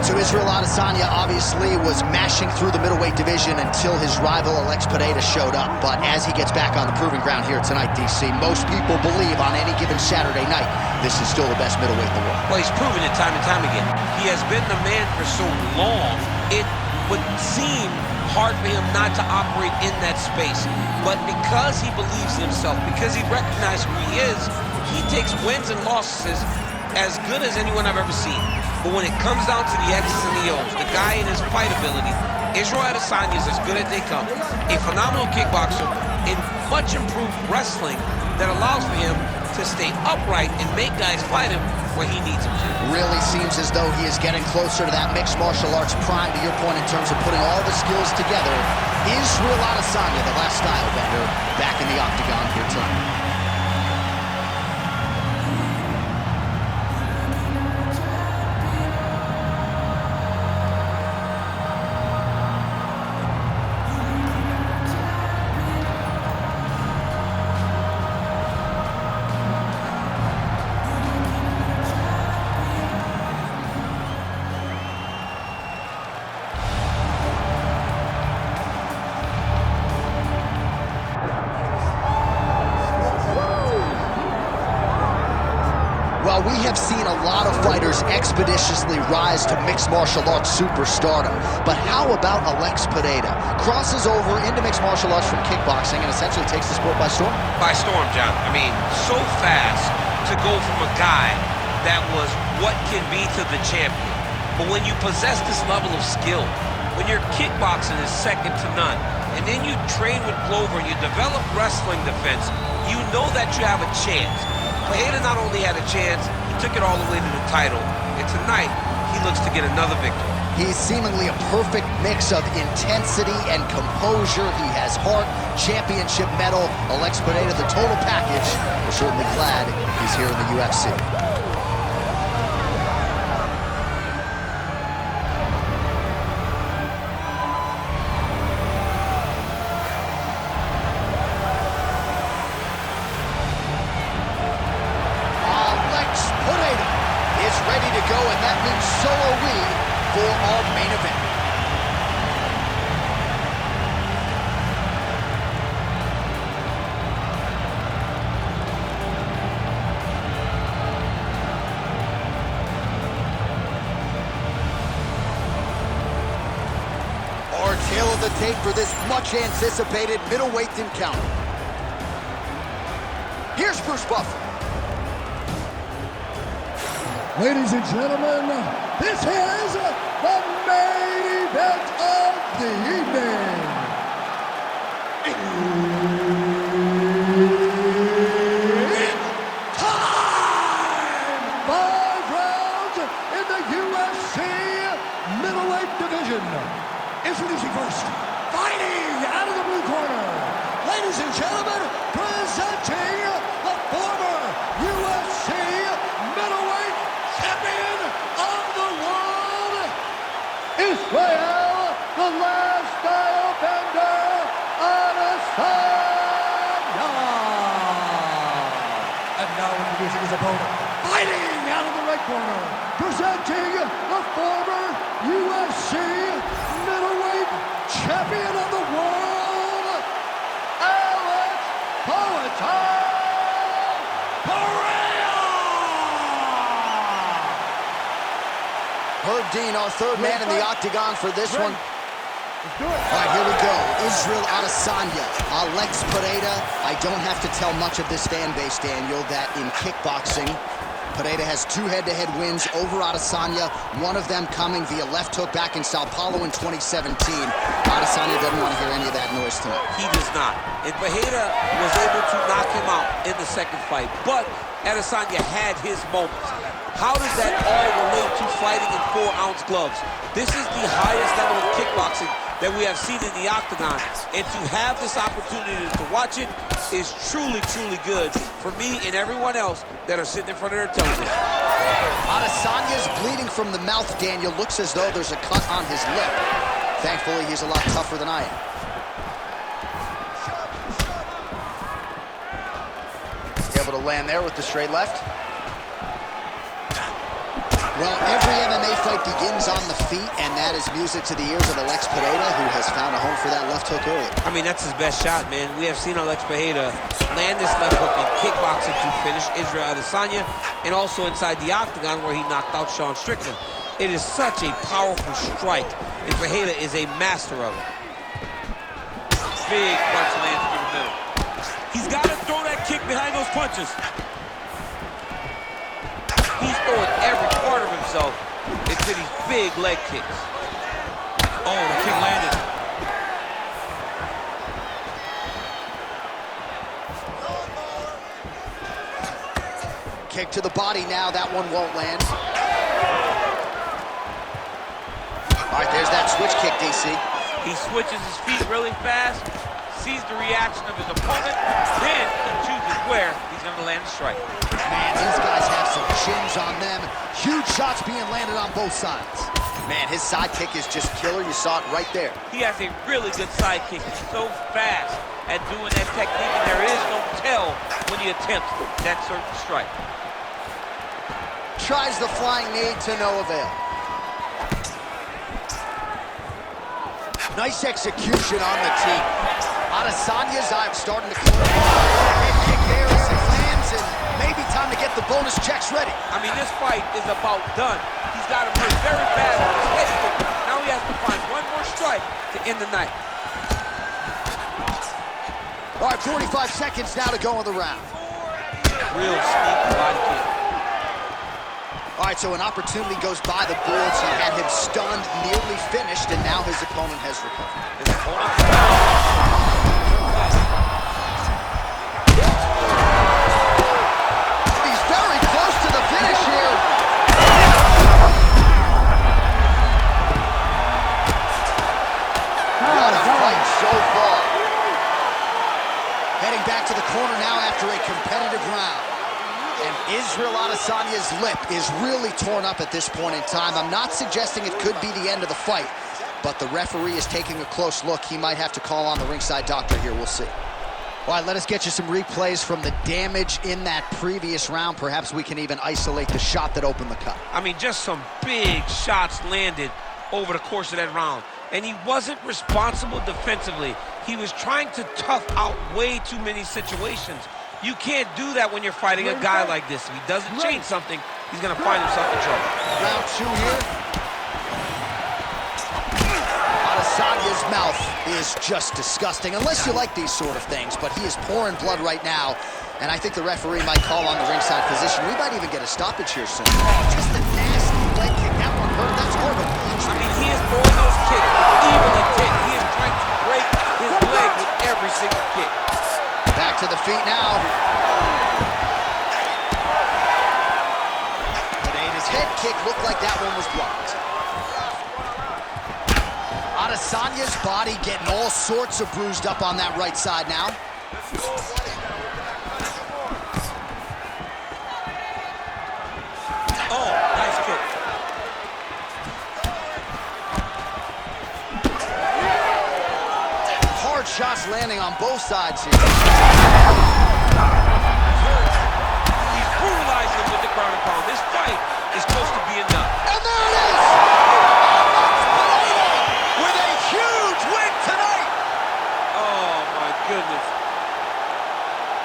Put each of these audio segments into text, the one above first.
So Israel Adesanya obviously was mashing through the middleweight division until his rival Alex Pereira showed up. But as he gets back on the proving ground here tonight, DC, most people believe on any given Saturday night, this is still the best middleweight in the world. Well, he's proven it time and time again. He has been the man for so long, it would seem hard for him not to operate in that space. But because he believes in himself, because he recognizes who he is, he takes wins and losses as good as anyone I've ever seen. But when it comes down to the X's and the O's, the guy and his fight ability, Israel Adesanya is as good as they come. A phenomenal kickboxer in much improved wrestling that allows for him to stay upright and make guys fight him where he needs him to. Really seems as though he is getting closer to that mixed martial arts prime, to your point, in terms of putting all the skills together. Israel Adesanya, the last style bender, back in the octagon here tonight. Well, we have seen a lot of fighters expeditiously rise to mixed martial arts superstardom. But how about Alex Pereira? Crosses over into mixed martial arts from kickboxing and essentially takes the sport by storm? By storm, John. I mean, so fast to go from a guy that was what can be to the champion. But when you possess this level of skill, when your kickboxing is second to none, and then you train with Glover and you develop wrestling defense, you know that you have a chance. Pereira not only had a chance, he took it all the way to the title. And tonight, he looks to get another victory. He's seemingly a perfect mix of intensity and composure. He has heart, championship medal. Alex Pereira, the total package. We're certainly glad he's here in the UFC. Ready to go, and that means so are we for our main event. Our tale of the tape for this much anticipated middleweight encounter. Here's Bruce Buffer. Ladies and gentlemen, this is the main event of the evening. It's time! 5 rounds in the UFC middleweight division. Introducing first, fighting out of the blue corner. Ladies and gentlemen, presenting the former UFC middleweight champion of the world, Israel, the last style bender, Adesanya. And now introducing his opponent, fighting out of the right corner, presenting the former UFC middleweight champion of the world, Alex Pereira. Herb Dean, our third man in the octagon for this one. Let's do it. All right, here we go. Israel Adesanya, Alex Pereira. I don't have to tell much of this fan base, Daniel, that in kickboxing, Pereira has 2 head-to-head wins over Adesanya, one of them coming via left hook back in Sao Paulo in 2017. Adesanya doesn't want to hear any of that noise tonight. He does not. And Pereira was able to knock him out in the second fight, but Adesanya had his moments. How does that all relate to fighting in 4-ounce gloves? This is the highest level of kickboxing that we have seen in the octagon, and to have this opportunity to watch it is truly, truly good for me and everyone else that are sitting in front of their television. Adesanya's bleeding from the mouth, Daniel. Looks as though there's a cut on his lip. Thankfully, he's a lot tougher than I am. Able to land there with the straight left. Well, every MMA fight begins on the feet, and that is music to the ears of Alex Pereira, who has found a home for that left hook early. I mean, that's his best shot, man. We have seen Alex Pereira land this left hook in kickboxing to finish Israel Adesanya, and also inside the octagon where he knocked out Sean Strickland. It is such a powerful strike, and Pereira is a master of it. Big punch lands through the middle. He's got to throw that kick behind those punches. He's throwing every part of himself into these big leg kicks. Oh, the kick landed. Kick to the body now. That one won't land. All right, there's that switch kick, DC. He switches his feet really fast, sees the reaction of his opponent, then he chooses where he's going to land the strike. Man, these guys have some chins on them. Huge shots being landed on both sides. Man, his side kick is just killer. You saw it right there. He has a really good side kick. He's so fast at doing that technique, and there is no tell when he attempts that certain strike. Tries the flying knee to no avail. Nice execution on the team. Adesanya's eye starting to clear. Head kick there as it lands, and maybe time to get the bonus checks ready. I mean, this fight is about done. He's got him hurt very bad with his head kick. Now he has to find one more strike to end the night. All right, 45 seconds now to go in the round. Real sneaky body kick. All right, so an opportunity goes by the boards. He had him stunned, nearly finished, and now his opponent has recovered. His opponent. He's very close to the finish here. What a fight so far. Heading back to the corner now after a competitive round. And Israel Adesanya's lip is really torn up at this point in time. I'm not suggesting it could be the end of the fight, but the referee is taking a close look. He might have to call on the ringside doctor here. We'll see. All right, let us get you some replays from the damage in that previous round. Perhaps we can even isolate the shot that opened the cut. I mean, just some big shots landed over the course of that round. And he wasn't responsible defensively. He was trying to tough out way too many situations. You can't do that when you're fighting a guy like this. If he doesn't change something, he's going to find himself in trouble. Round two here. Adesanya's mouth is just disgusting, unless you like these sort of things, but he is pouring blood right now, and I think the referee might call on the ringside physician. We might even get a stoppage here soon. Just a nasty leg kick. That one hurt. That's hard. I mean, he is throwing those kicks even a tick. He is trying to break his leg with every single kick. Back to the feet now. Pereira's head kick looked like that one was blocked. Adesanya's body getting all sorts of bruised up on that right side now. Oh, nice kick. Hard shots landing on both sides here. He's brutalizing him with the ground and pound. This fight is close to being done. And there it is! With a huge win tonight! Oh, my goodness.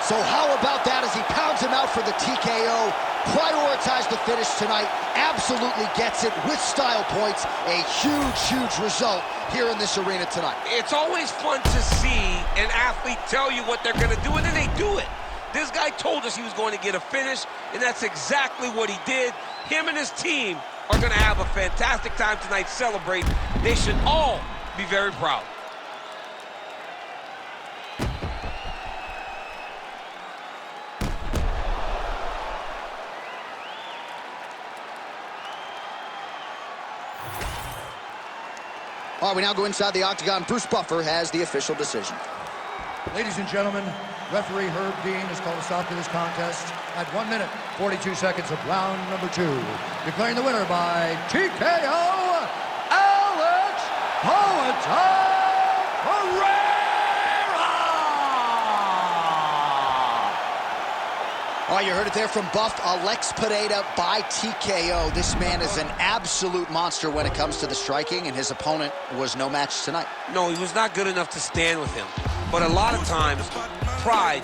So how about that as he pounds him out for the TKO? Prioritized the finish tonight. Absolutely gets it with style points. A huge, huge result here in this arena tonight. It's always fun to see an athlete tell you what they're going to do, and then they do it. This guy told us he was going to get a finish, and that's exactly what he did. Him and his team are going to have a fantastic time tonight celebrating. They should all be very proud. All right, we now go inside the octagon. Bruce Buffer has the official decision. Ladies and gentlemen, referee Herb Dean has called a stop to this contest at 1 minute, 42 seconds of round number 2. Declaring the winner by TKO, Alex Pereira! Oh, you heard it there from Buff. Alex Pereira by TKO. This man is an absolute monster when it comes to the striking, and his opponent was no match tonight. No, he was not good enough to stand with him. But a lot of times, pride